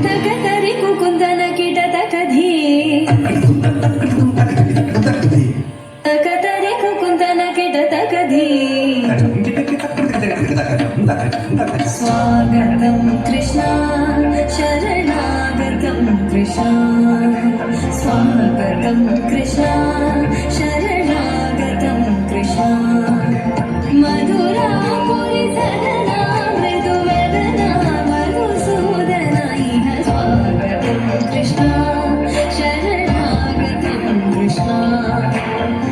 ತಕತರಿ ಕುಕುಂದನ ಕಿಟ ತಕಧಿ ತಕತರಿ ಕುಕುಂದನ ಕಿಟ ತಕಧಿ ಸ್ವಾಗತಂ ಕೃಷ್ಣ ಶರಣಾಗತಂ ಕೃಷ್ಣ ಸ್ವಾಗತಂ ಕೃಷ್ಣ ಶರಣಾಗತಂ ಕೃಷ್ಣ ಮಧುರಾಪುರಿ ಸದನ ಮೃದು ವದನ ಮಧುಸೂದನ ಇಹ ಸ್ವಾಗತಂ ಕೃಷ್ಣ ಶರಣಾಗತಂ ಕೃಷ್ಣ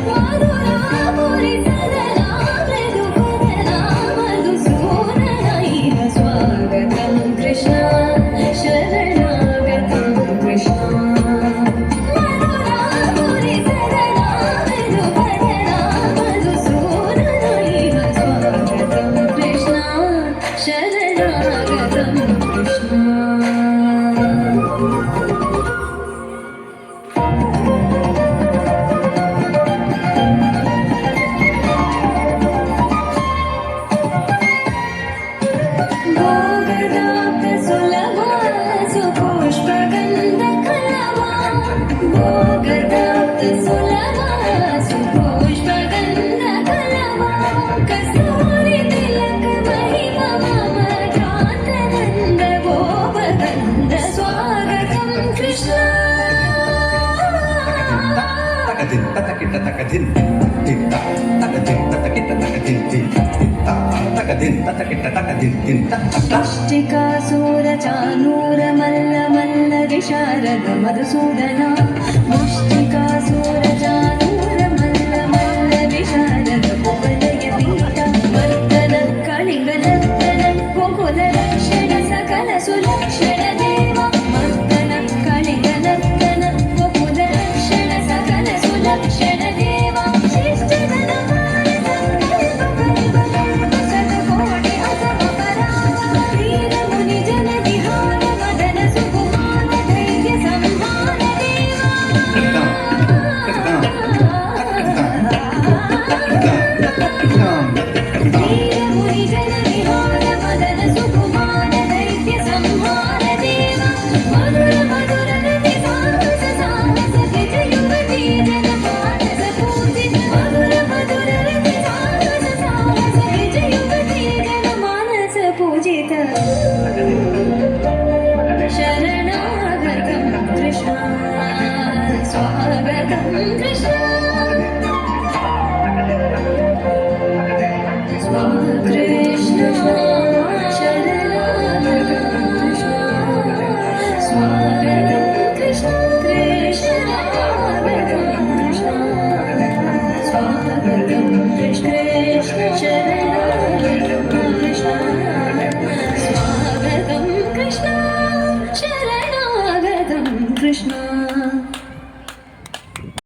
ಮಧುರಾಪುರಿ ಸದನ ಮೃದು ವದನ ಮಧುಸೂದನ ಇಹ ಸ್ವಾಗತಂ ಕೃಷ್ಣ ಶರಣಾಗತಂ ಕೃಷ್ಣ ಮಧುರಾಪುರಿ ಸದನ ಮೃದು ವದನ ಮಧುಸೂದನ ಇಹ ಸ್ವಾಗತಂ ಕೃಷ್ಣ ಶರಣಾಗತಂ ಕೃಷ್ಣ ಭೋಗದಾತ ಸುಲಭ ಸುಪುಷ್ಪಗಂಧ ಕಲವ ಭೋಗದಾತ ಸುಲಭ ಸುಪುಷ್ಪಗಂಧ ಕಲವ ಕಸ್ತೂರಿ ತಿಲಕ ಮಹಿಮ ಮಮ ಗಾತನಂದ ಗೋಪಗಂಧ ಸ್ವಾಗತಂ ಕೃಷ್ಣ ಮುಷ್ಟಿಕಾಸೂರ ಚಾನೂರ ಮಲ್ಲ ಮಲ್ಲ ವಿಶಾರದ ಮಧುಸೂದನ ಮುಷ್ಟಿಕಾಸೂರ ಚಾನೂರ ಮಲ್ಲ ಮಲ್ಲ ವಿಶಾರದ ಕುವಲಯ ಪೀಠ ಮರ್ದನ ಕಳಿಂಗ ನರ್ತನ ಗೋಕುಲ ಲಕ್ಷಣ ಸಕಲ ಸುಲಕ್ಷಣ ದೇವ ಮರ್ದನ ಕಳಿಂಗ ನರ್ತನ ಗೋಕುಲ ಲಕ್ಷಣ ಸಕಲ ಸುಲಕ್ಷಣ ದೇವ ಶಿಷ್ಟ ಜನ ಶತಕೋಟಿ ಅಸಮ ಪರಾಗ ವೀರ ಮುನಿ ಜನ ವಿಹಾರ ಮದನ ಸುಕುಮಾರ ಧೈರ್ಯ ಸಂಹಾರ ದೇವ ವೀರ ಮುನಿ ಜನ ವಿಹಾರ ಮದನ ಸುಕುಮಾರ ಧೈರ್ಯ ಸಂಹಾರ ದೇವ ಮಧುರ ಮಧುರ ನದಿ ಸಾಹಸ ಸಾಹಸ ಗಿಜ ಯುವತಿ ಜನ ಮಾನಸ ಪೂಜಿತ ಮಧುರ ಮಧುರ ನದಿ ಸಾಹಸ ಸಾಹಸ ಗಿಜ ಯುವತಿ ಜನ ಮಾನಸ ಪೂಜಿತ ಶರಣಾಗತಂ ಕೃಷ್ಣ ಸ್ವಾಗತಂ ಕೃಷ್ಣ ಕೃಷ್ಣ ಶರಣಾಗತಂ ಕೃಷ್ಣ ಸ್ವಾಗತಂ ಕೃಷ್ಣ ಕೃಷ್ಣಾಗತಂ ಕೃಷ್ಣ ಸ್ವಾಗತಂ ಕೃಷ್ಣ ಶರಣಾಗತಂ ಕೃಷ್ಣ ಸ್ವಾಗತಂ ಕೃಷ್ಣ ಶರಣಾಗತಂ ಕೃಷ್ಣ